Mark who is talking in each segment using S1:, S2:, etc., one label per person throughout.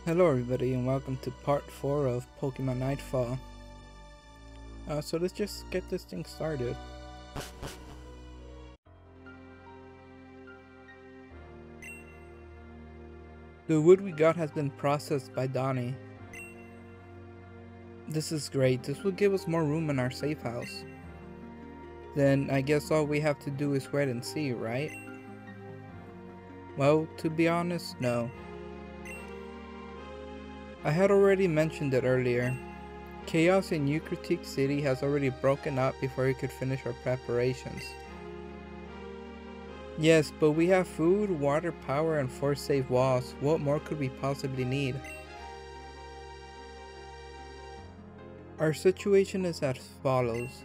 S1: Hello everybody and welcome to part 4 of Pokemon Nightfall. So let's just get this thing started. The wood we got has been processed by Donnie. This is great, this will give us more room in our safe house. Then I guess all we have to do is wait and see, right? Well, to be honest, no. I had already mentioned it earlier. Chaos in New Critique City has already broken up before we could finish our preparations. Yes, but we have food, water, power, and 4 safe walls. What more could we possibly need? Our situation is as follows.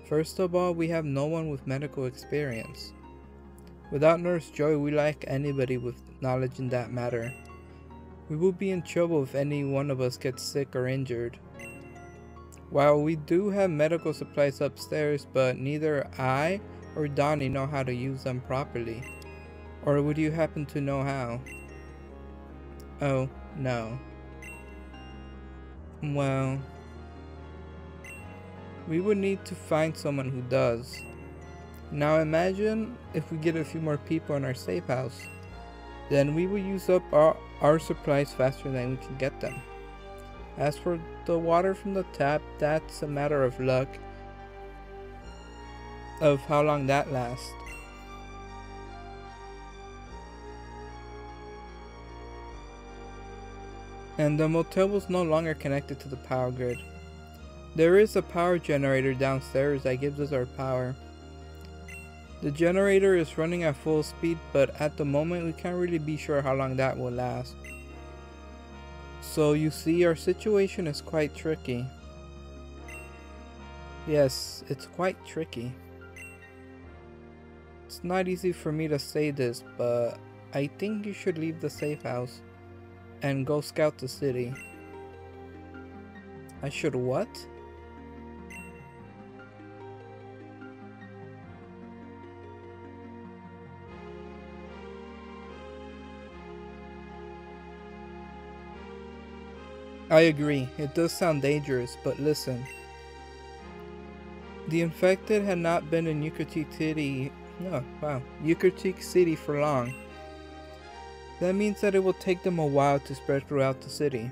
S1: First of all, we have no one with medical experience. Without Nurse Joy, we lack anybody with knowledge in that matter. We will be in trouble if any one of us gets sick or injured. While we do have medical supplies upstairs, but neither I or Donnie know how to use them properly. Or would you happen to know how? Oh, no. Well, we would need to find someone who does. Now imagine if we get a few more people in our safe house. Then we will use up our supplies faster than we can get them. As for the water from the tap, that's a matter of luck of how long that lasts. And the motel was no longer connected to the power grid. There is a power generator downstairs that gives us our power. The generator is running at full speed, but at the moment we can't really be sure how long that will last. So you see, our situation is quite tricky. Yes, it's quite tricky. It's not easy for me to say this, but I think you should leave the safe house and go scout the city. I should what? I agree, it does sound dangerous, but listen. The infected had not been in New Critique City for long. That means that it will take them a while to spread throughout the city.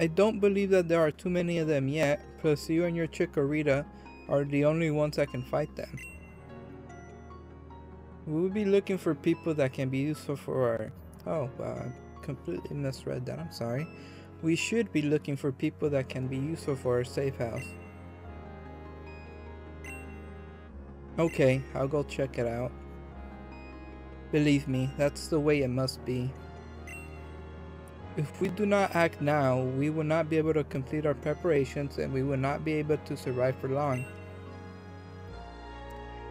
S1: I don't believe that there are too many of them yet, plus you and your Chikorita are the only ones that can fight them. We will be looking for people that can be useful for our... completely misread that, I'm sorry. We should be looking for people that can be useful for our safe house. Okay, I'll go check it out. Believe me, that's the way it must be. If we do not act now, we will not be able to complete our preparations and we will not be able to survive for long.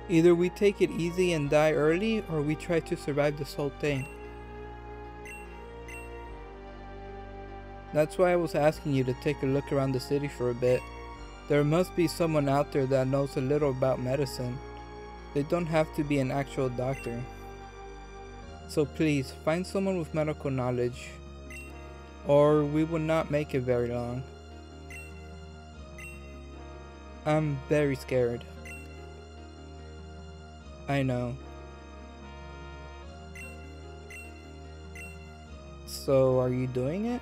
S1: Either we take it easy and die early, or we try to survive this whole thing. That's why I was asking you to take a look around the city for a bit. There must be someone out there that knows a little about medicine. They don't have to be an actual doctor. So please, find someone with medical knowledge, or we will not make it very long. I'm very scared. I know. So, are you doing it?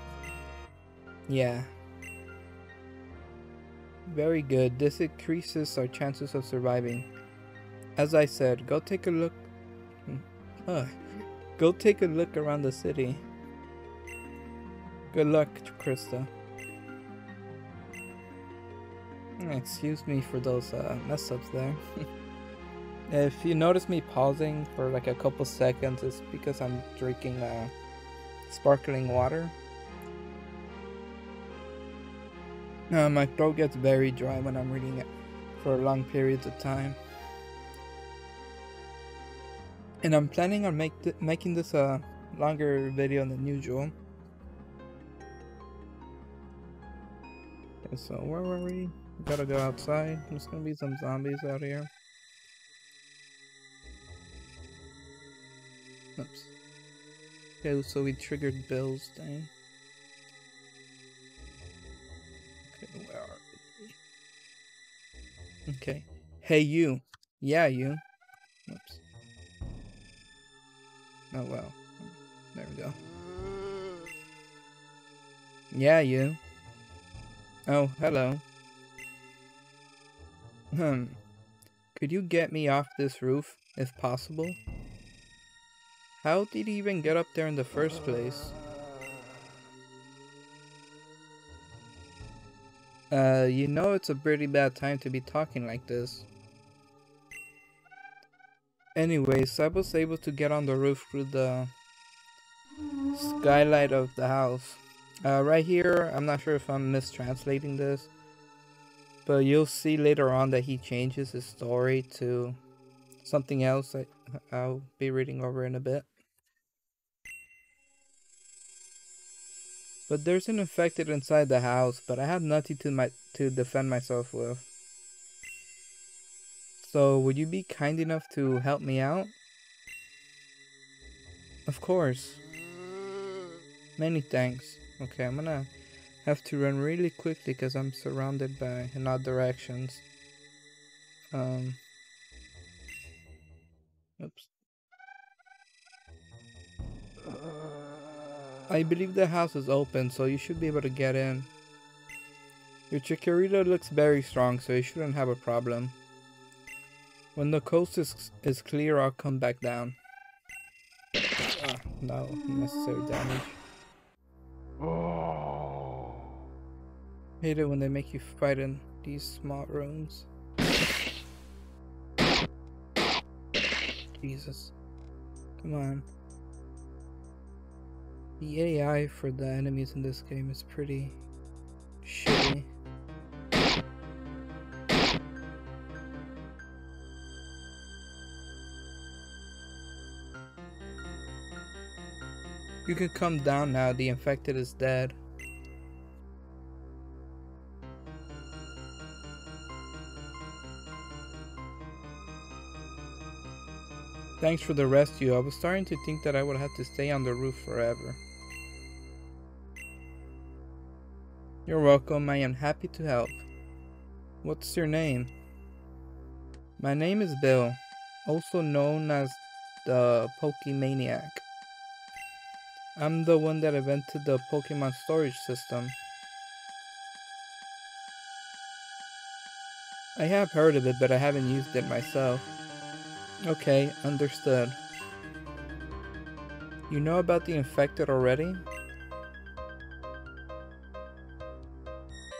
S1: Yeah. Very good. This increases our chances of surviving. As I said, go take a look. Go take a look around the city. Good luck, Krista. Excuse me for those mess ups there. If you notice me pausing for like a couple seconds, it's because I'm drinking sparkling water. My throat gets very dry when I'm reading it for long periods of time. And I'm planning on making this a longer video than usual. Okay, so where were we? We gotta go outside. There's gonna be some zombies out here. Oops. Okay, so we triggered Bill's thing. Okay, where are we? Okay. Hey, you. Yeah, you. Oops. Oh, well. There we go. Yeah, you. Oh, hello. Could you get me off this roof, if possible? How did he even get up there in the first place? You know it's a pretty bad time to be talking like this. Anyways, I was able to get on the roof through the skylight of the house. Right here, I'm not sure if I'm mistranslating this, but you'll see later on that he changes his story to something else I'll be reading over in a bit. But there's an infected inside the house, but I have nothing to defend myself with. So, would you be kind enough to help me out? Of course. Many thanks. Okay, I'm gonna have to run really quickly because I'm surrounded by in all directions. Oops. I believe the house is open, so you should be able to get in. Your chikorita looks very strong, so you shouldn't have a problem. When the coast is clear, I'll come back down. No unnecessary damage. Hate it when they make you fight in these small rooms. Jesus. Come on. The AI for the enemies in this game is pretty shitty. You can come down now, the infected is dead. Thanks for the rescue. I was starting to think that I would have to stay on the roof forever. You're welcome, I am happy to help. What's your name? My name is Bill, also known as the Pokemaniac. I'm the one that invented the Pokemon storage system. I have heard of it, but I haven't used it myself. Okay, understood. You know about the infected already?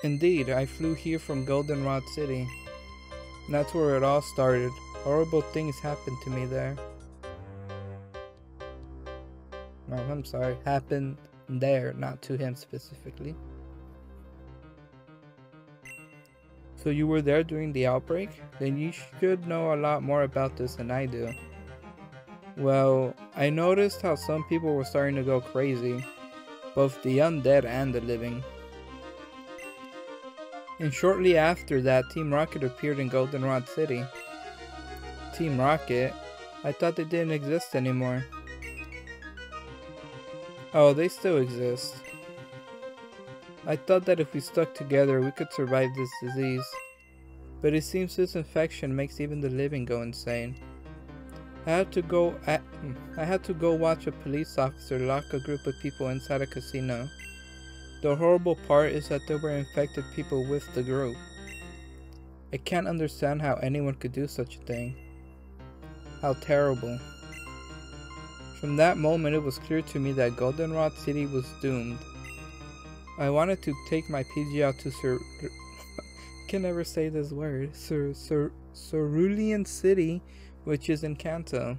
S1: Indeed, I flew here from Goldenrod City. That's where it all started. Horrible things happened to me there. No, I'm sorry. Happened there, not to him specifically. So you were there during the outbreak? Then you should know a lot more about this than I do. Well, I noticed how some people were starting to go crazy. Both the undead and the living. And shortly after that, Team Rocket appeared in Goldenrod City. Team Rocket? I thought they didn't exist anymore. Oh, they still exist. I thought that if we stuck together, we could survive this disease. But it seems this infection makes even the living go insane. I had to go watch a police officer lock a group of people inside a casino. The horrible part is that there were infected people with the group. I can't understand how anyone could do such a thing. How terrible. From that moment, it was clear to me that Goldenrod City was doomed. I wanted to take my PG out to can never say this word. Cerulean City, which is in Kanto.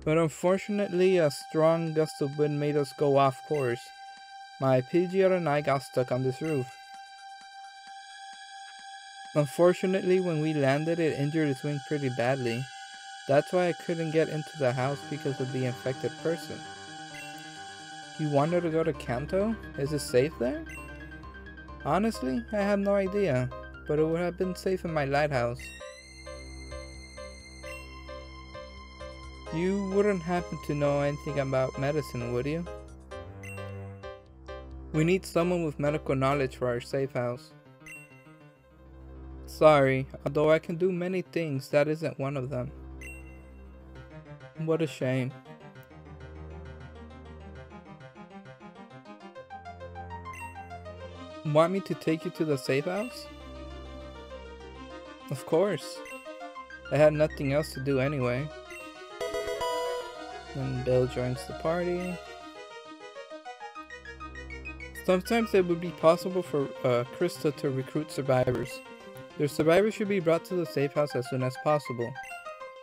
S1: But unfortunately, a strong gust of wind made us go off course. My Pidgeot and I got stuck on this roof. Unfortunately, when we landed, it injured its wing pretty badly. That's why I couldn't get into the house because of the infected person. You wanted to go to Kanto? Is it safe there? Honestly, I have no idea, but it would have been safe in my lighthouse. You wouldn't happen to know anything about medicine, would you? We need someone with medical knowledge for our safe house. Sorry, although I can do many things, that isn't one of them. What a shame. Want me to take you to the safe house? Of course. I had nothing else to do anyway. Then Bill joins the party. Sometimes it would be possible for Krista to recruit survivors. The survivors should be brought to the safe house as soon as possible.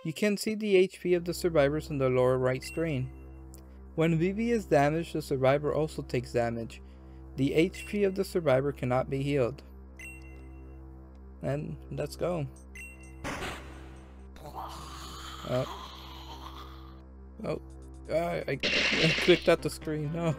S1: You can see the HP of the survivors on the lower right screen. When Vivi is damaged, the survivor also takes damage. The HP of the survivor cannot be healed. And let's go. I clicked out the screen. No.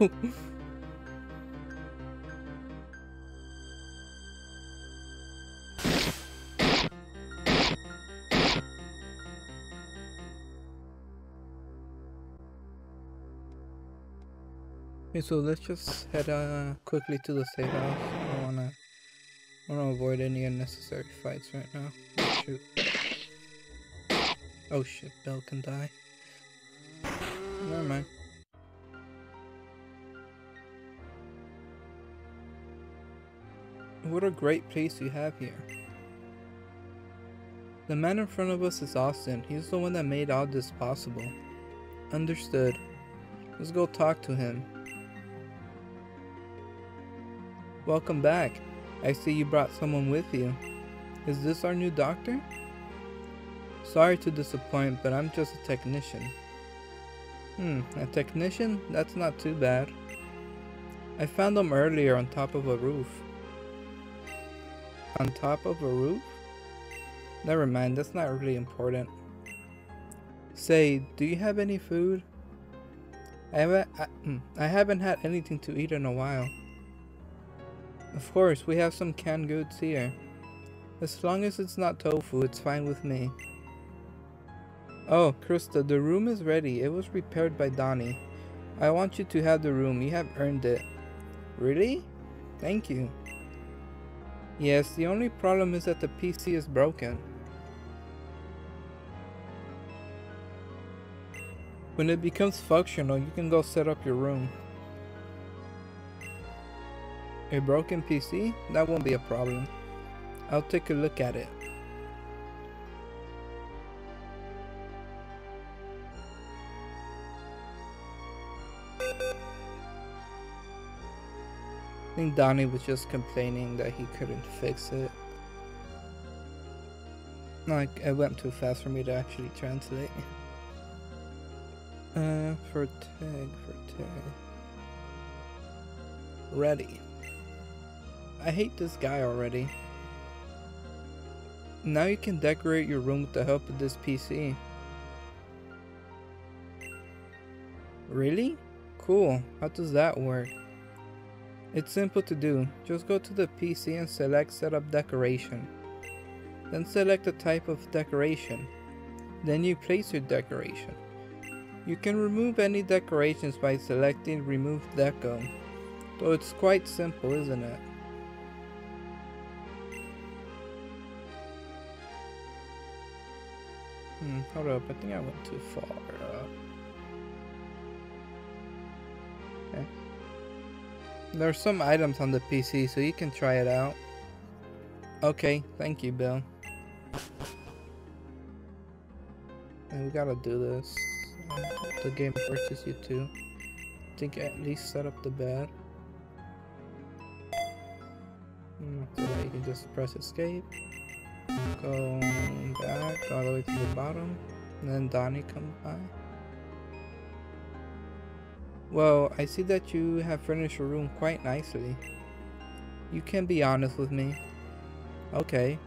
S1: Okay, so let's just head quickly to the safe house. I wanna avoid any unnecessary fights right now. Oh, shoot. Oh shit, Belle can die. Never mind. What a great place you have here. The man in front of us is Austin. He's the one that made all this possible. Understood. Let's go talk to him. Welcome back. I see you brought someone with you. Is this our new doctor? Sorry to disappoint, but I'm just a technician. A technician? That's not too bad. I found him earlier on top of a roof. On top of a roof? Never mind, that's not really important. Say, do you have any food? I haven't had anything to eat in a while. Of course, we have some canned goods here. As long as it's not tofu, it's fine with me. Oh, Krista, the room is ready. It was repaired by Donnie. I want you to have the room. You have earned it. Really? Thank you. Yes, the only problem is that the PC is broken. When it becomes functional, you can go set up your room. A broken PC? That won't be a problem. I'll take a look at it. I think Donnie was just complaining that he couldn't fix it. Like, it went too fast for me to actually translate. For tag. Ready. I hate this guy already. Now you can decorate your room with the help of this PC. Really? Cool. How does that work? It's simple to do. Just go to the PC and select Setup Decoration. Then select the type of decoration. Then you place your decoration. You can remove any decorations by selecting Remove Deco. So it's quite simple, isn't it? Hold up, I think I went too far. Okay. There are some items on the PC, so you can try it out. Okay, thank you, Bill. And we gotta do this. The game forces you to. I think at least set up the bed. So that you can just press escape. Go back all the way to the bottom. And then Donnie comes by. Well, I see that you have furnished your room quite nicely. You can be honest with me. Okay.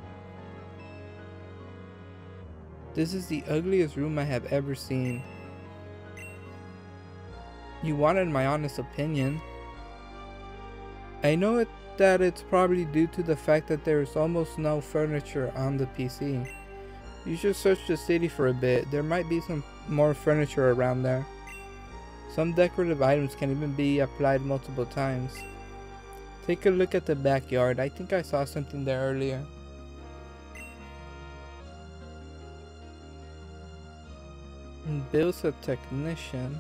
S1: This is the ugliest room I have ever seen. You wanted my honest opinion. I know that it's probably due to the fact that there is almost no furniture on the PC. You should search the city for a bit. There might be some more furniture around there. Some decorative items can even be applied multiple times. Take a look at the backyard. I think I saw something there earlier. Bill's a technician.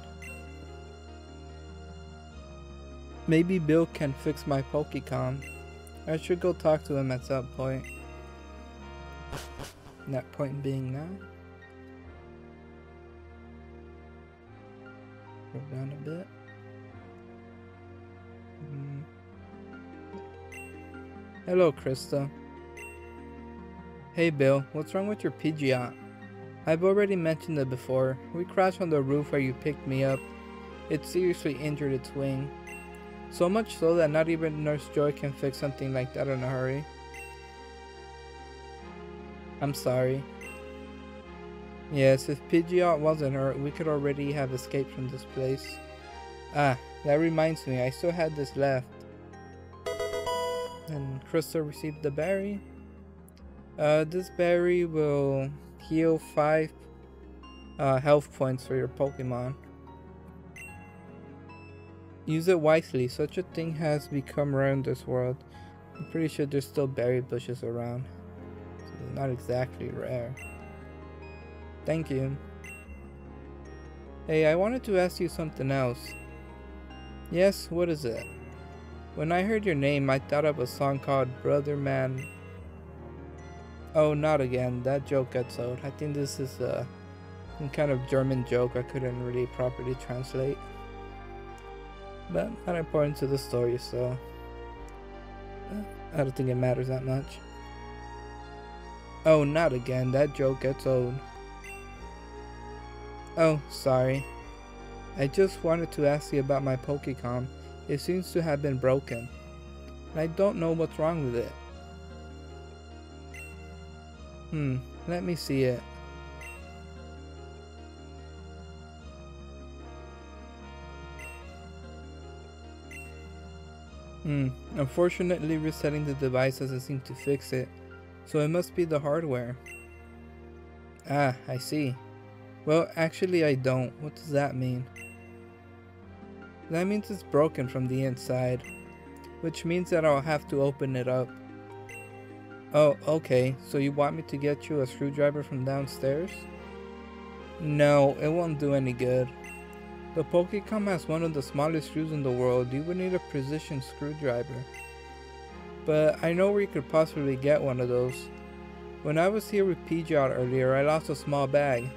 S1: Maybe Bill can fix my Pokecom. I should go talk to him at some point. That point being now. Go down a bit. Hello, Krista. Hey Bill, what's wrong with your Pidgeot? I've already mentioned it before. We crashed on the roof where you picked me up. It seriously injured its wing. So much so that not even Nurse Joy can fix something like that in a hurry. I'm sorry. Yes, if Pidgeot wasn't hurt, we could already have escaped from this place. Ah, that reminds me, I still had this left. And Krista received the berry. This berry will heal 5 health points for your Pokemon. Use it wisely. Such a thing has become rare in this world. I'm pretty sure there's still berry bushes around. So it's not exactly rare. Thank you. Hey, I wanted to ask you something else. Yes, what is it? When I heard your name, I thought of a song called Brother Man. Oh, not again. That joke gets old. I think this is some kind of German joke I couldn't really properly translate. But not important to the story, so I don't think it matters that much. Oh, not again. That joke gets old. Oh, sorry. I just wanted to ask you about my Pokecom. It seems to have been broken. And I don't know what's wrong with it. Let me see it. Unfortunately, resetting the device doesn't seem to fix it, so it must be the hardware. Ah, I see. Well, actually I don't. What does that mean? That means it's broken from the inside, which means that I'll have to open it up. Oh, okay, so you want me to get you a screwdriver from downstairs? No, it won't do any good. The Pokecom has one of the smallest screws in the world. You would need a precision screwdriver. But I know where you could possibly get one of those. When I was here with Pidgeot earlier, I lost a small bag.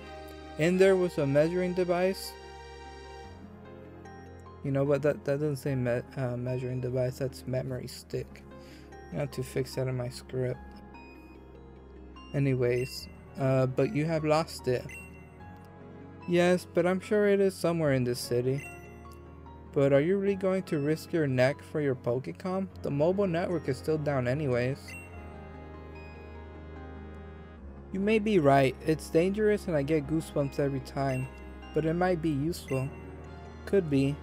S1: In there was a measuring device. You know what, that doesn't say measuring device, that's memory stick. I have to fix that in my script. Anyways, but you have lost it. Yes, but I'm sure it is somewhere in this city. But are you really going to risk your neck for your Pokecom? The mobile network is still down anyways. You may be right, it's dangerous and I get goosebumps every time. But it might be useful. Could be.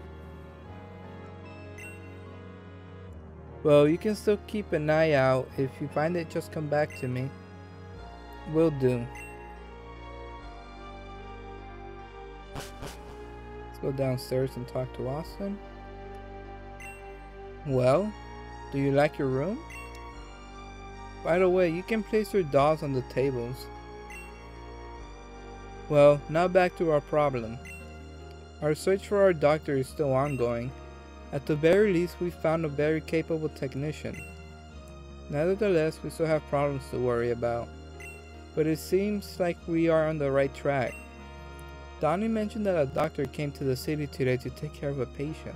S1: Well, you can still keep an eye out. If you find it, just come back to me. Will do. Let's go downstairs and talk to Austin. Well, do you like your room? By the way, you can place your dolls on the tables. Well, now back to our problem. Our search for our doctor is still ongoing. At the very least, we found a very capable technician. Nevertheless, we still have problems to worry about. But it seems like we are on the right track. Donnie mentioned that a doctor came to the city today to take care of a patient.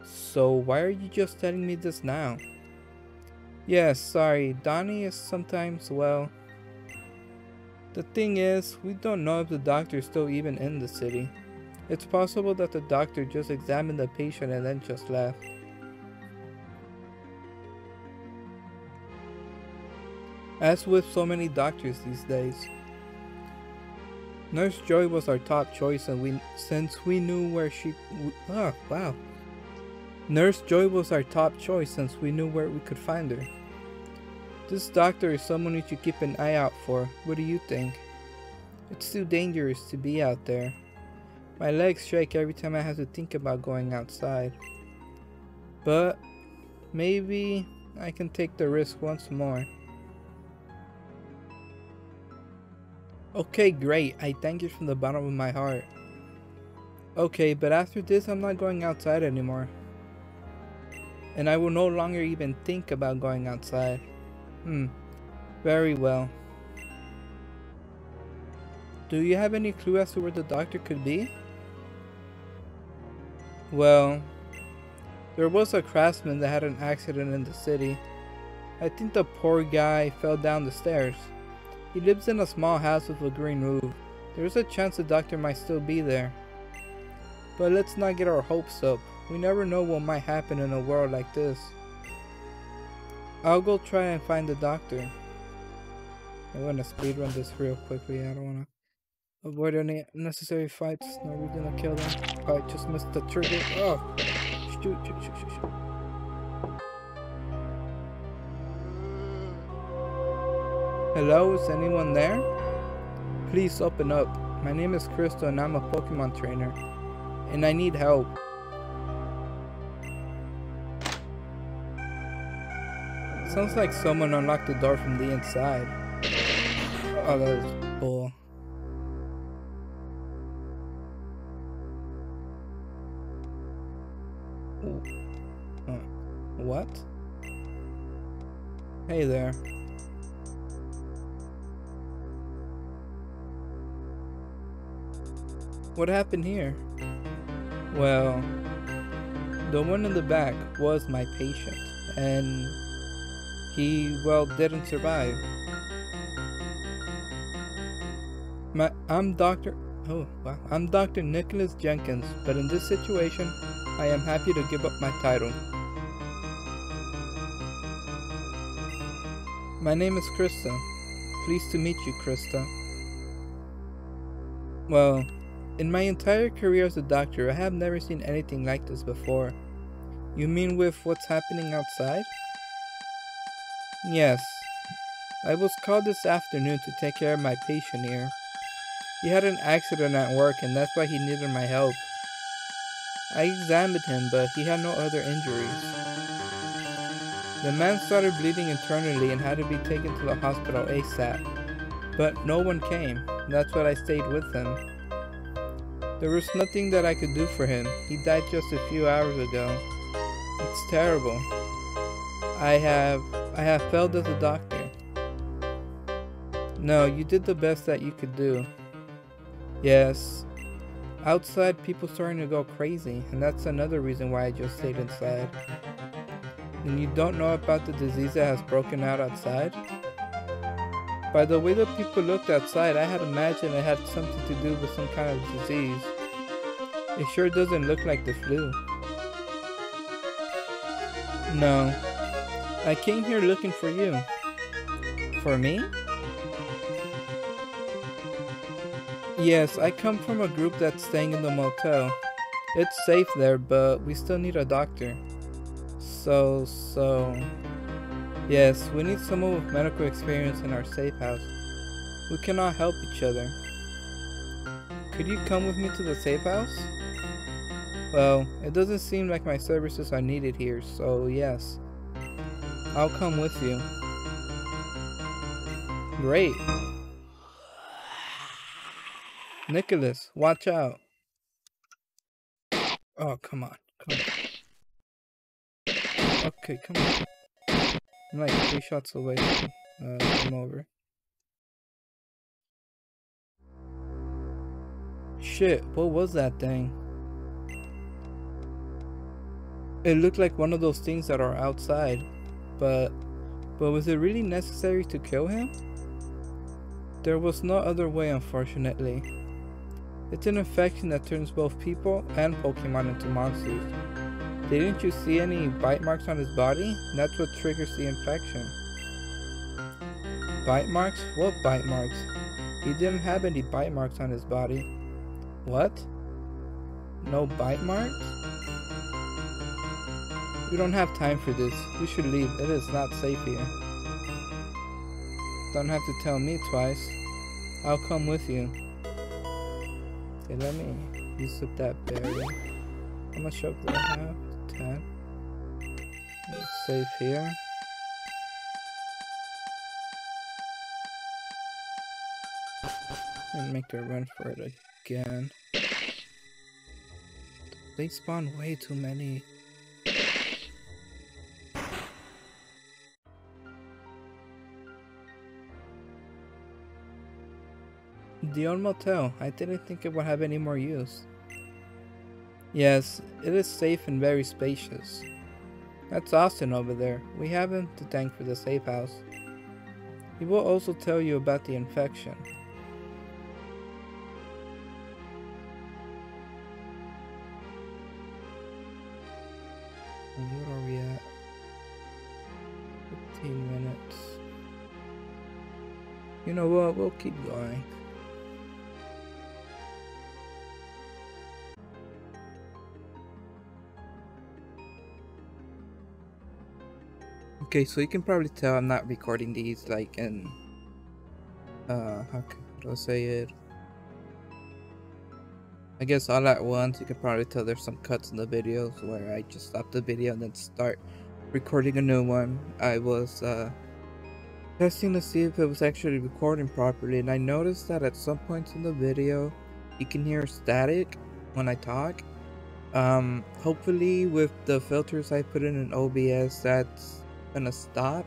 S1: So why are you just telling me this now? Yes, sorry, Donnie is sometimes, well... The thing is, we don't know if the doctor is still even in the city. It's possible that the doctor just examined the patient and then just left. As with so many doctors these days. Nurse Joy was our top choice and since we knew where Nurse Joy was our top choice since we knew where we could find her. This doctor is someone you should keep an eye out for. What do you think? It's too dangerous to be out there. My legs shake every time I have to think about going outside. But maybe I can take the risk once more. Okay, great. I thank you from the bottom of my heart. Okay, but after this I'm not going outside anymore. And I will no longer even think about going outside. Very well. Do you have any clue as to where the doctor could be? Well, there was a craftsman that had an accident in the city. I think the poor guy fell down the stairs. He lives in a small house with a green roof. There's a chance the doctor might still be there. But let's not get our hopes up. We never know what might happen in a world like this. I'll go try and find the doctor. I'm gonna speedrun this real quickly. I don't wanna avoid any unnecessary fights. No reason to kill them. Oh, I just missed the trigger. Oh! Shoot. Hello, is anyone there? Please open up. My name is Crystal and I'm a Pokemon trainer. And I need help. Sounds like someone unlocked the door from the inside. Oh, that was bull. What? Hey there. What happened here? Well, the one in the back was my patient, and he, well, didn't survive. I'm Dr. Nicholas Jenkins, but in this situation, I am happy to give up my title. My name is Krista. Pleased to meet you, Krista. Well, in my entire career as a doctor, I have never seen anything like this before. You mean with what's happening outside? Yes. I was called this afternoon to take care of my patient here. He had an accident at work and that's why he needed my help. I examined him, but he had no other injuries. The man started bleeding internally and had to be taken to the hospital ASAP. But no one came. That's why I stayed with him. There was nothing that I could do for him. He died just a few hours ago. It's terrible. I have failed as a doctor. No, you did the best that you could do. Yes. Outside, people starting to go crazy, and that's another reason why I just stayed inside. And you don't know about the disease that has broken out outside? By the way the people looked outside, I had imagined it had something to do with some kind of disease. It sure doesn't look like the flu. No. I came here looking for you. For me? Yes, I come from a group that's staying in the motel. It's safe there, but we still need a doctor. Yes, we need someone with medical experience in our safe house. We cannot help each other. Could you come with me to the safe house? Well, it doesn't seem like my services are needed here, so yes. I'll come with you. Great. Nicholas, watch out. Oh, come on. Okay, come on. I'm like 3 shots away from game over. Shit, what was that thing? It looked like one of those things that are outside. But was it really necessary to kill him? There was no other way, unfortunately. It's an infection that turns both people and Pokemon into monsters. Didn't you see any bite marks on his body? That's what triggers the infection. Bite marks? What bite marks? He didn't have any bite marks on his body. What? No bite marks? We don't have time for this. We should leave. It is not safe here. Don't have to tell me twice. I'll come with you. Okay, let me use up that berry. How much health do I have? 10. Let's save here. And make her run for it again. They spawn way too many. The old motel. I didn't think it would have any more use. Yes, it is safe and very spacious. That's Austin over there. We have him to thank for the safe house. He will also tell you about the infection. And where are we at? 15 minutes. You know what? We'll keep going. Okay, so you can probably tell I'm not recording these like in how do I say it? I guess all at once. You can probably tell there's some cuts in the videos where I just stop the video and then start recording a new one. I was testing to see if it was actually recording properly, and I noticed that at some points in the video you can hear static when I talk. Hopefully with the filters I put in OBS that's gonna stop,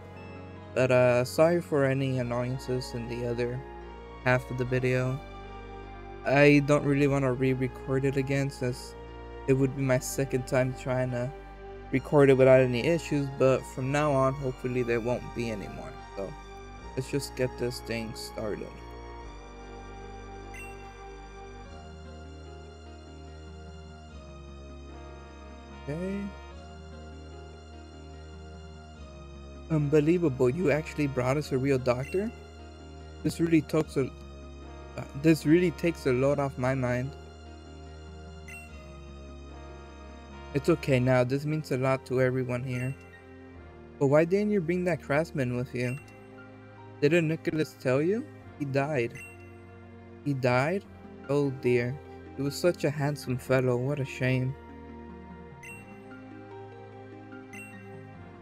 S1: but sorry for any annoyances in the other half of the video. I don't really want to re-record it again since it would be my second time trying to record it without any issues, but from now on hopefully there won't be any more. So let's just get this thing started. Okay. Unbelievable, you actually brought us a real doctor? This really takes a load off my mind. It's okay now, this means a lot to everyone here. But why didn't you bring that craftsman with you? Didn't Nicholas tell you? He died. He died? Oh dear. He was such a handsome fellow, what a shame.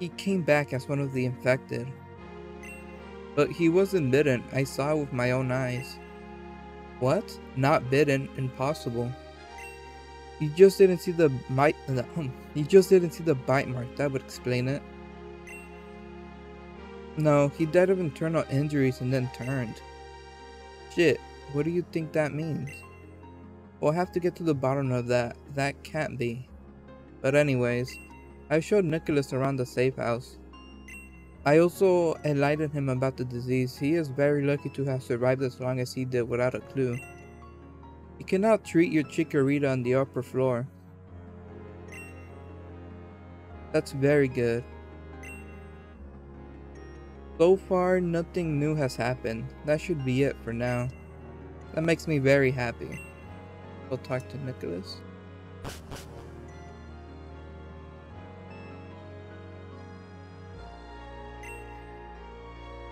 S1: He came back as one of the infected. But he wasn't bitten, I saw it with my own eyes. What? Not bitten? Impossible. You just didn't see the bite. You just didn't see the bite mark. That would explain it. No, he died of internal injuries and then turned. Shit, what do you think that means? We'll have to get to the bottom of that. That can't be. But anyways, I showed Nicholas around the safe house. I also enlightened him about the disease. He is very lucky to have survived as long as he did without a clue. You cannot treat your chikorita on the upper floor. That's very good. So far, nothing new has happened. That should be it for now. That makes me very happy. We'll talk to Nicholas.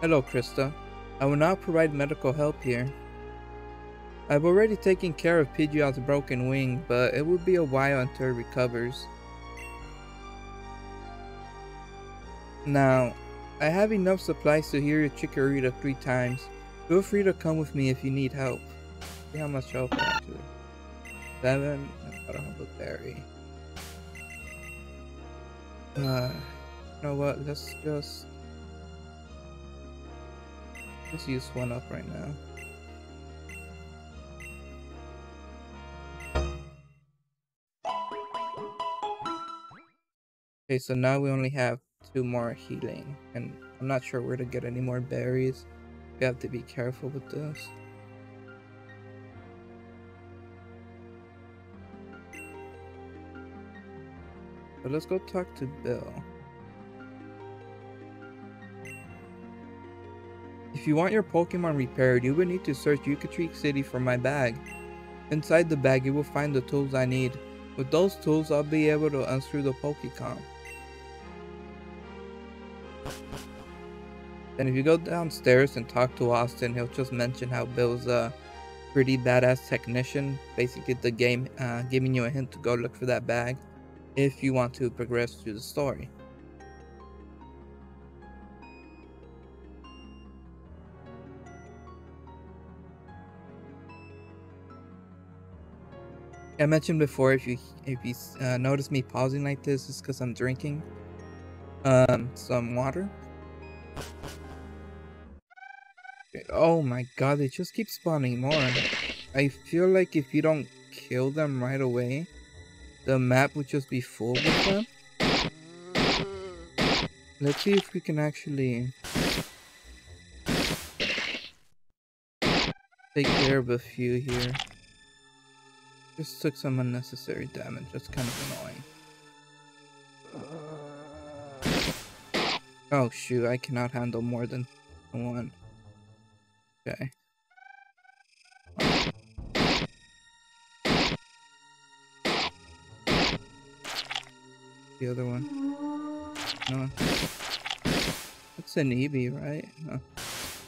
S1: Hello, Krista. I will now provide medical help here. I've already taken care of Pidgeot's broken wing, but it will be a while until it recovers. Now, I have enough supplies to heal your chikorita 3 times. Feel free to come with me if you need help. See how much help actually. 7. I don't have a berry. You know what? Let's just use one up right now. Okay, so now we only have 2 more healing, and I'm not sure where to get any more berries. We have to be careful with this. But let's go talk to Bill. If you want your Pokemon repaired, you will need to search Yucatec City for my bag. Inside the bag, you will find the tools I need. With those tools, I'll be able to unscrew the Pokecom. Then if you go downstairs and talk to Austin, he'll just mention how Bill's a pretty badass technician. Basically the game giving you a hint to go look for that bag if you want to progress through the story. I mentioned before, if you notice me pausing like this, it's because I'm drinking some water. Oh my god, they just keep spawning more. I feel like if you don't kill them right away, the map would just be full with them. Let's see if we can actually take care of a few here. Just took some unnecessary damage, that's kind of annoying. Oh shoot, I cannot handle more than one. Okay. The other one. No. It's an EB, right? No.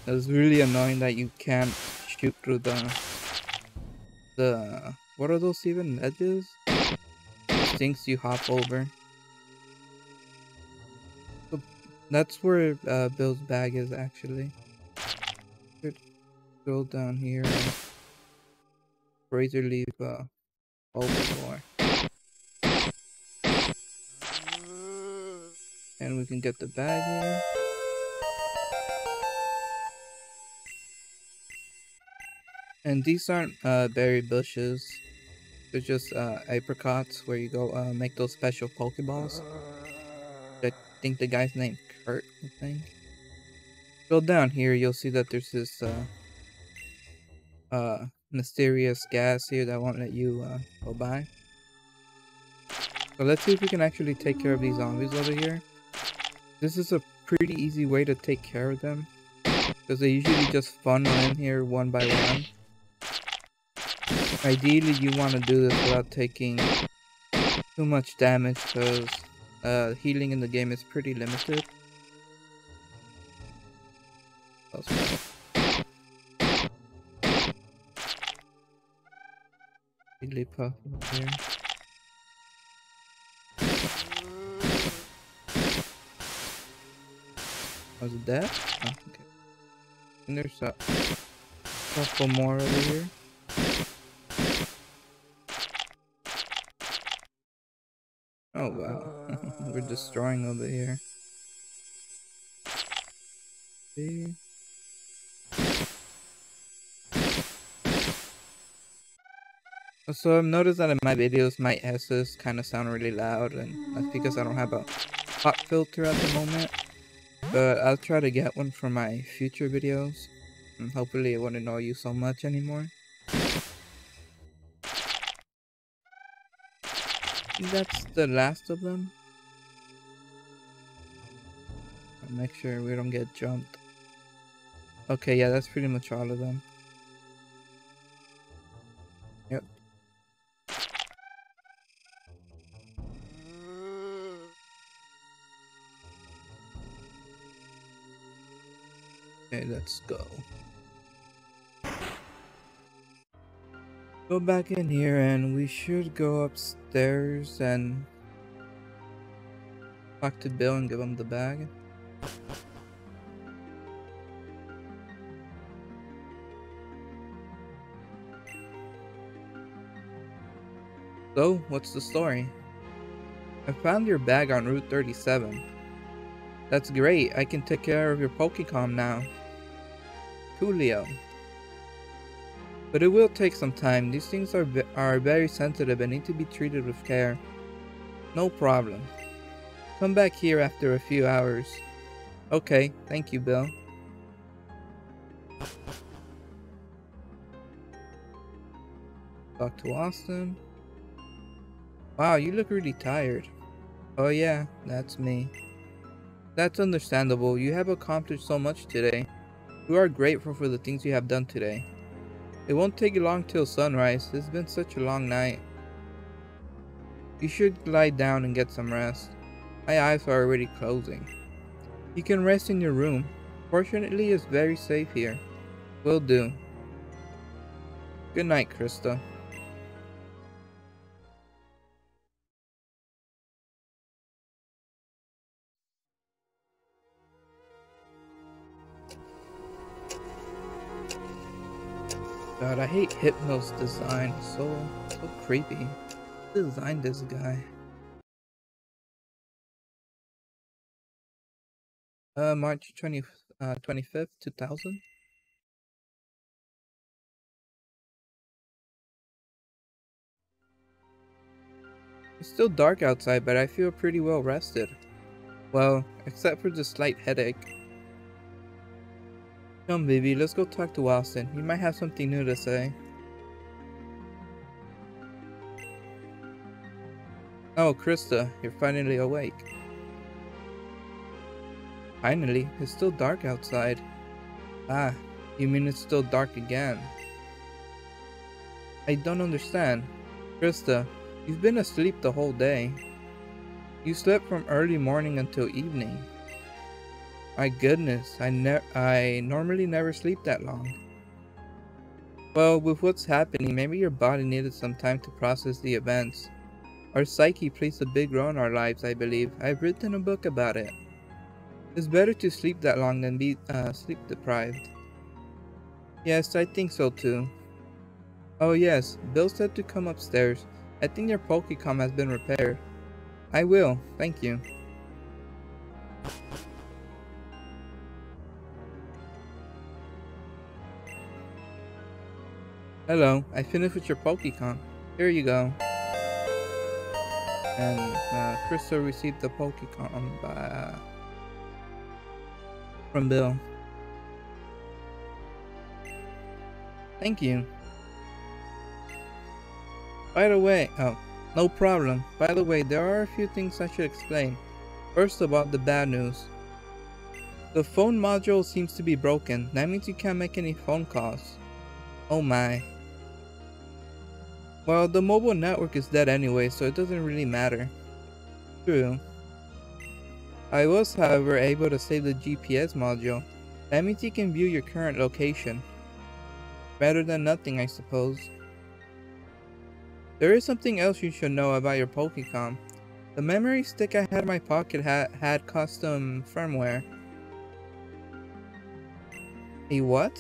S1: It's really annoying that you can't shoot through the what are those even? Ledges? Those things you hop over. So that's where Bill's bag is actually. Should go down here and razor leaf overboard. And we can get the bag here. And these aren't berry bushes. They're just apricots where you go make those special Pokeballs. I think the guy's name Kurt, I think. Go down here, you'll see that there's this mysterious gas here that won't let you go by. So let's see if we can actually take care of these zombies over here. This is a pretty easy way to take care of them, because they usually just funnel in here one by one. Ideally you want to do this without taking too much damage, because healing in the game is pretty limited. Really puff up here. Was it that? Oh, okay. And there's a couple more over here. Oh wow, we're destroying over here. See? So I've noticed that in my videos my S's kind of sound really loud, and that's because I don't have a pop filter at the moment. But I'll try to get one for my future videos, and hopefully it won't annoy you so much anymore. That's the last of them. I'll make sure we don't get jumped. Okay, yeah, that's pretty much all of them. Yep. Okay, let's go. Go back in here and we should go upstairs and talk to Bill and give him the bag. So, what's the story? I found your bag on Route 37. That's great, I can take care of your Pokecom now. Coolio. But it will take some time. These things are very sensitive and need to be treated with care. No problem. Come back here after a few hours. Okay, thank you, Bill. Talk to Austin. Wow, you look really tired. Oh yeah, that's me. That's understandable. You have accomplished so much today. We are grateful for the things you have done today. It won't take you long till sunrise. It's been such a long night. You should lie down and get some rest. My eyes are already closing. You can rest in your room. Fortunately, it's very safe here. Will do. Good night, Krista. God, I hate Hypno's design. It's so creepy. Who designed this guy? March 25th, 2000? It's still dark outside, but I feel pretty well rested. Well, except for the slight headache. Come, baby, let's go talk to Austin. He might have something new to say. Oh, Krista, you're finally awake. Finally? It's still dark outside. Ah, you mean it's still dark again? I don't understand. Krista, you've been asleep the whole day. You slept from early morning until evening. My goodness, I normally never sleep that long. Well, with what's happening, maybe your body needed some time to process the events. Our psyche plays a big role in our lives, I believe. I've written a book about it. It's better to sleep that long than be sleep deprived. Yes, I think so too. Oh yes, Bill said to come upstairs. I think your Pokécom has been repaired. I will, thank you. Hello, I finished with your Pokécom. Here you go. And Krista received the Pokécom from Bill. Thank you. By the way, oh, no problem. By the way, there are a few things I should explain. First, about the bad news. The phone module seems to be broken. That means you can't make any phone calls. Oh my. Well, the mobile network is dead anyway, so it doesn't really matter. True. I was, however, able to save the GPS module. That means you can view your current location. Better than nothing, I suppose. There is something else you should know about your Pokécom. The memory stick I had in my pocket had custom firmware. A what?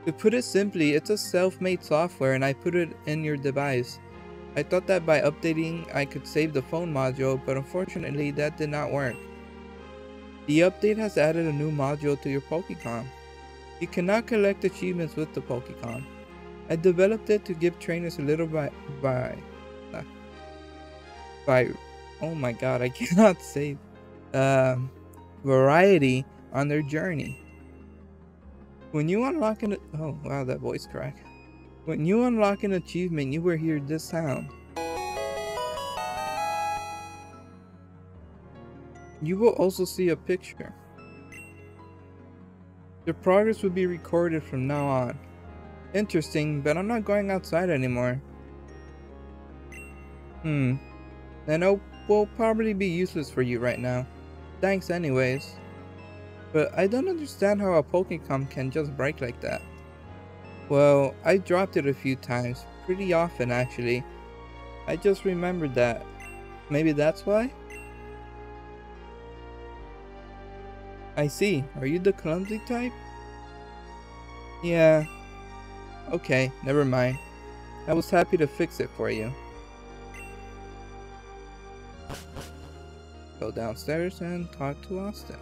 S1: To put it simply, it's a self-made software and I put it in your device. I thought that by updating I could save the phone module, but unfortunately that did not work. The update has added a new module to your Pokécom. You cannot collect achievements with the Pokécom. I developed it to give trainers a little oh my god, I cannot say variety on their journey. When you unlock an oh wow, that voice crack. When you unlock an achievement, you will hear this sound. You will also see a picture. Your progress will be recorded from now on. Interesting, but I'm not going outside anymore. Then it will probably be useless for you right now. Thanks anyways. But I don't understand how a Pokécom can just break like that. Well, I dropped it a few times, pretty often actually. I just remembered that. Maybe that's why? I see. Are you the clumsy type? Yeah. Okay, never mind. I was happy to fix it for you. Go downstairs and talk to Austin.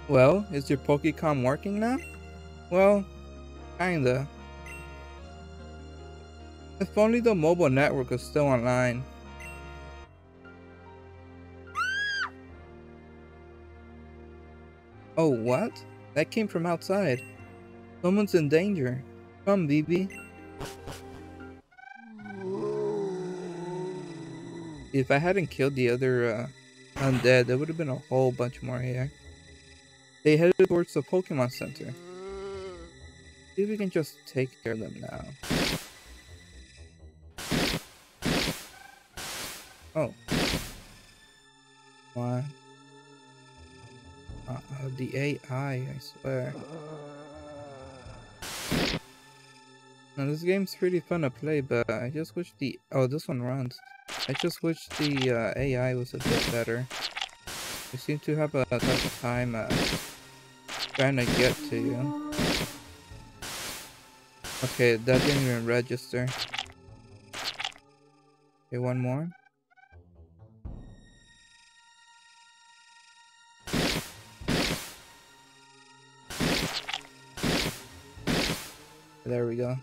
S1: Well, is your Pokécom working now? Well, kinda. If only the mobile network was still online. Oh, what? That came from outside. Someone's in danger. Come, BB. If I hadn't killed the other undead, there would have been a whole bunch more here. They headed towards the Pokemon Center. See if we can just take care of them now. Oh. Why? The AI, I swear. Now this game's pretty fun to play, but I just wish the... Oh, this one runs. I just wish the AI was a bit better. They seem to have a tough time trying to get to you. Okay, that didn't even register. Okay, one more. There we go.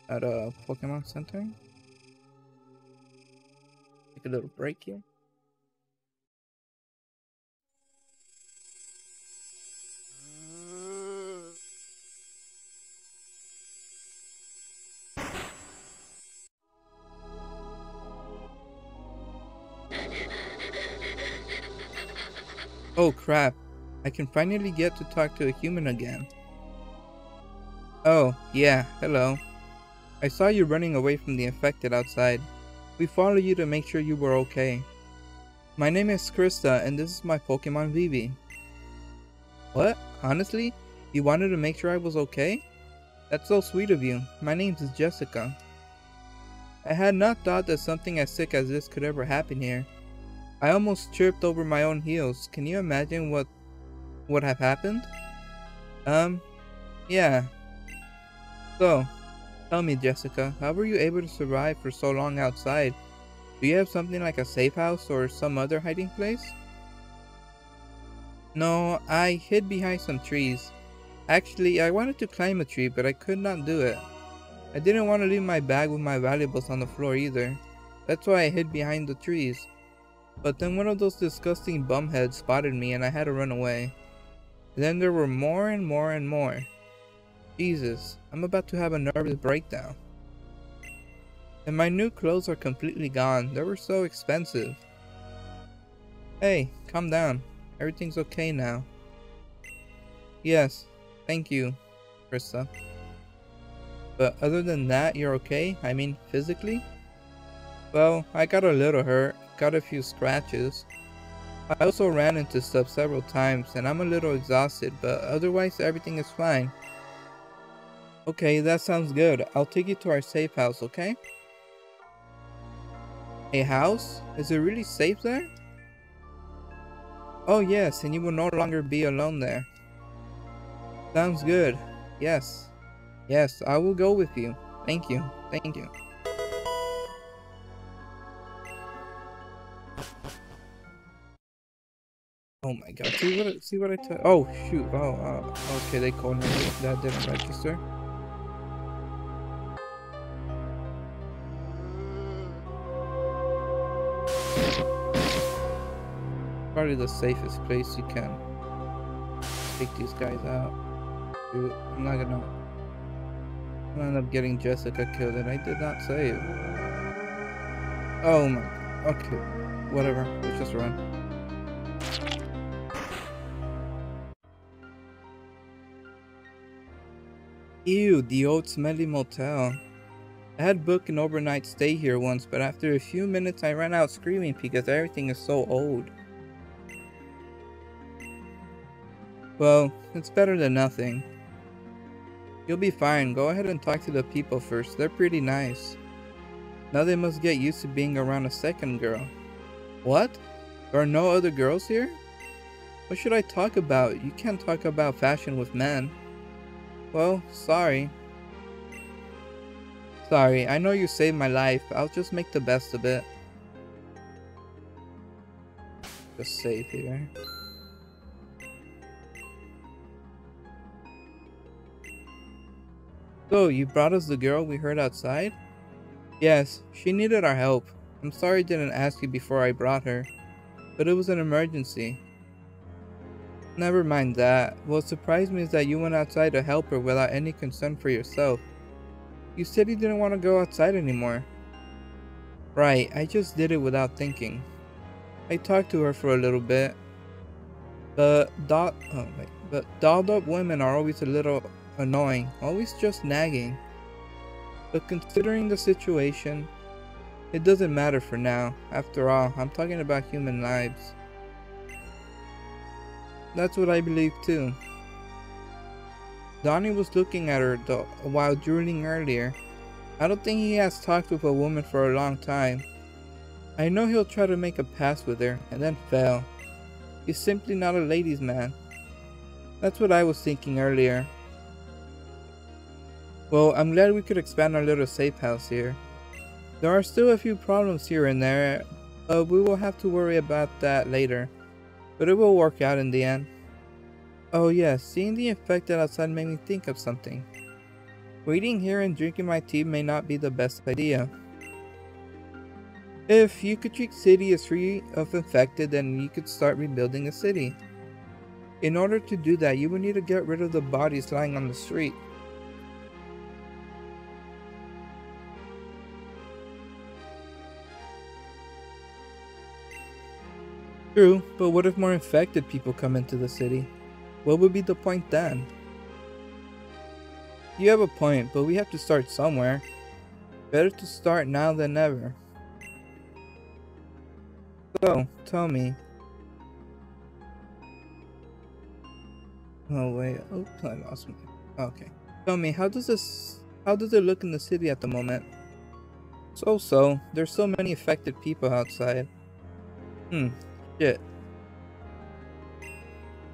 S1: At a Pokemon Center. Take a little break here. Oh crap, I can finally get to talk to a human again. Oh, yeah, hello. I saw you running away from the infected outside. We followed you to make sure you were okay. My name is Krista and this is my Pokemon Vivi. What? Honestly? You wanted to make sure I was okay? That's so sweet of you. My name is Jessica. I had not thought that something as sick as this could ever happen here. I almost tripped over my own heels. Can you imagine what would have happened? Yeah. So, tell me Jessica, how were you able to survive for so long outside? Do you have something like a safe house or some other hiding place? No, I hid behind some trees. Actually, I wanted to climb a tree, but I could not do it. I didn't want to leave my bag with my valuables on the floor either. That's why I hid behind the trees. But then one of those disgusting bumheads spotted me and I had to run away. And then there were more and more and more. Jesus, I'm about to have a nervous breakdown. And my new clothes are completely gone. They were so expensive. Hey, calm down. Everything's okay now. Yes, thank you, Krista. But other than that, you're okay? I mean, physically? Well, I got a little hurt, got a few scratches. I also ran into stuff several times and I'm a little exhausted, but otherwise everything is fine. Okay, that sounds good. I'll take you to our safe house, okay? A house? Is it really safe there? Oh yes, and you will no longer be alone there. Sounds good. Yes. Yes, I will go with you. Thank you. Thank you. Oh my god, see what I tell. Oh shoot, okay, they called me. That didn't register. Probably the safest place you can take these guys out. Dude, I'm not gonna end up getting Jessica killed and I did not save. Oh my, okay, whatever, let's just run. Ew, the old smelly motel. I had booked an overnight stay here once, but after a few minutes I ran out screaming because everything is so old. Well, it's better than nothing. You'll be fine, go ahead and talk to the people first, they're pretty nice. Now they must get used to being around a second girl. What? There are no other girls here? What should I talk about? You can't talk about fashion with men. Well, sorry. Sorry, I know you saved my life. I'll just make the best of it. Just save here. So, you brought us the girl we heard outside? Yes, she needed our help. I'm sorry I didn't ask you before I brought her, but it was an emergency. Never mind that. What surprised me is that you went outside to help her without any concern for yourself. You said you didn't want to go outside anymore. Right, I just did it without thinking. I talked to her for a little bit. But dolled up women are always a little annoying, always just nagging. But considering the situation, It doesn't matter for now. After all, I'm talking about human lives. That's what I believe too. Donnie was looking at her though while drooling earlier. I don't think he has talked with a woman for a long time. I know he'll try to make a pass with her and then fail. He's simply not a ladies' man. That's what I was thinking earlier. Well, I'm glad we could expand our little safe house here. There are still a few problems here and there, but we will have to worry about that later. But it will work out in the end. Oh yes, seeing the infected outside made me think of something. Waiting here and drinking my tea may not be the best idea. If you could treat city as free of infected, then you could start rebuilding a city. In order to do that, you would need to get rid of the bodies lying on the street. True, but what if more infected people come into the city? What would be the point then? You have a point, but we have to start somewhere. Better to start now than never. So, tell me. Oh wait, oops, I lost me. Okay. Tell me, how does it look in the city at the moment? So, there's so many affected people outside. Shit.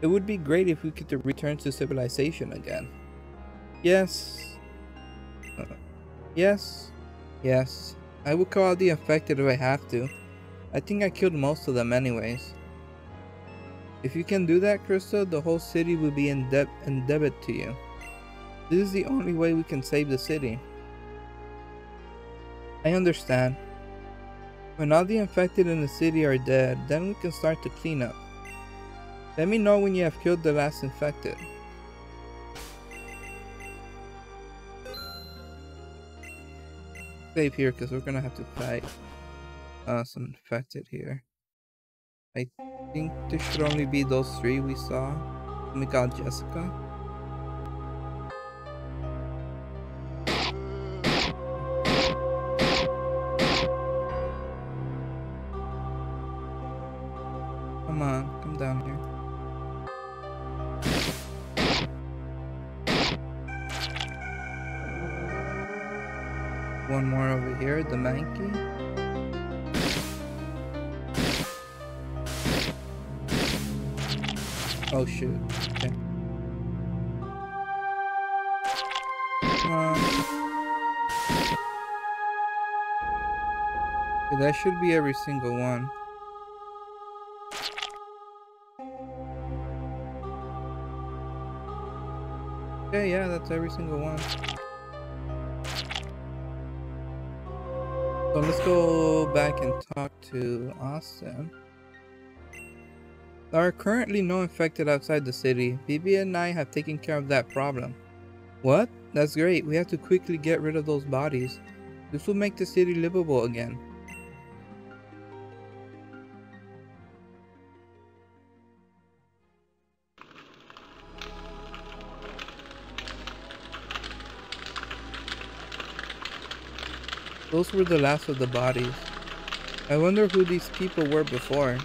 S1: It would be great if we could return to civilization again. Yes. Yes. I will call out the infected if I have to. I think I killed most of them anyways. If you can do that, Krista, the whole city will be in debt to you. This is the only way we can save the city. I understand. When all the infected in the city are dead, then we can start to clean up. Let me know when you have killed the last infected. Save here because we're gonna have to fight some infected here. I think there should only be those 3 we saw. Let me call Jessica. Come on, come down here. One more over here, the Mankey. Oh shoot. Okay. Come on. Okay, that should be every single one. Okay, yeah, that's every single one. So let's go back and talk to Austin. There are currently no infected outside the city. Bibi and I have taken care of that problem. What? That's great. We have to quickly get rid of those bodies. This will make the city livable again. Those were the last of the bodies. I wonder who these people were before.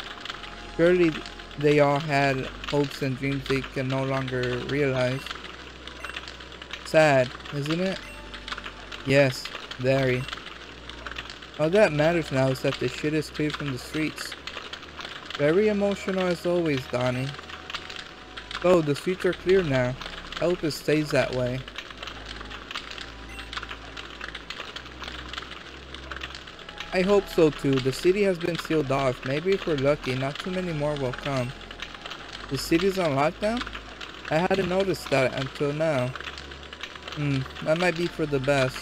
S1: Surely they all had hopes and dreams they can no longer realize. Sad, isn't it? Yes, very. All that matters now is that the shit is cleared from the streets. Very emotional as always, Donnie. So, the streets are clear now. I hope it stays that way. I hope so too. The city has been sealed off. Maybe if we're lucky, not too many more will come. The city's on lockdown? I hadn't noticed that until now. That might be for the best.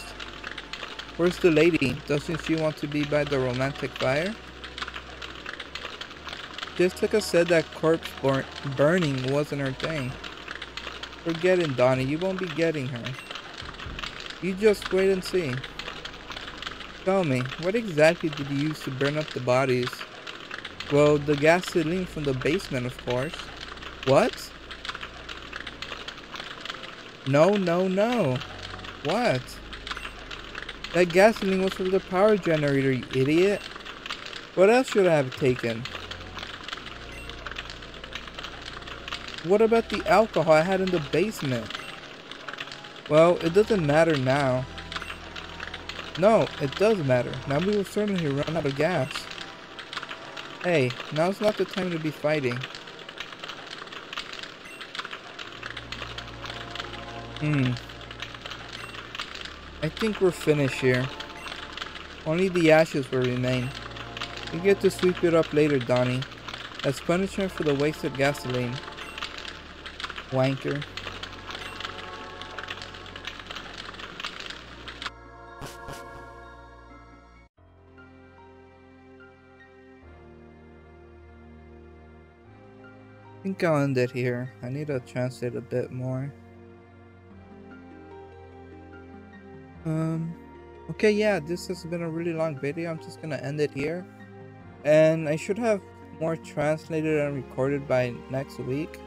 S1: Where's the lady? Doesn't she want to be by the romantic fire? Jessica said that corpse burning wasn't her thing. Forget it, Donnie. You won't be getting her. You just wait and see. Tell me, what exactly did you use to burn up the bodies? Well, the gasoline from the basement, of course. What? No. What? That gasoline was for the power generator, you idiot. What else should I have taken? What about the alcohol I had in the basement? Well, it doesn't matter now. No, it does matter. Now we will certainly run out of gas. Hey, now's not the time to be fighting. I think we're finished here. Only the ashes will remain. You get to sweep it up later, Donnie. As punishment for the wasted gasoline. Wanker. I think I'll end it here. I need to translate a bit more. Okay, yeah, this has been a really long video. I'm just gonna end it here. And I should have more translated and recorded by next week.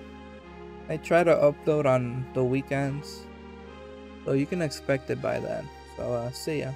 S1: I try to upload on the weekends, so you can expect it by then. So, see ya.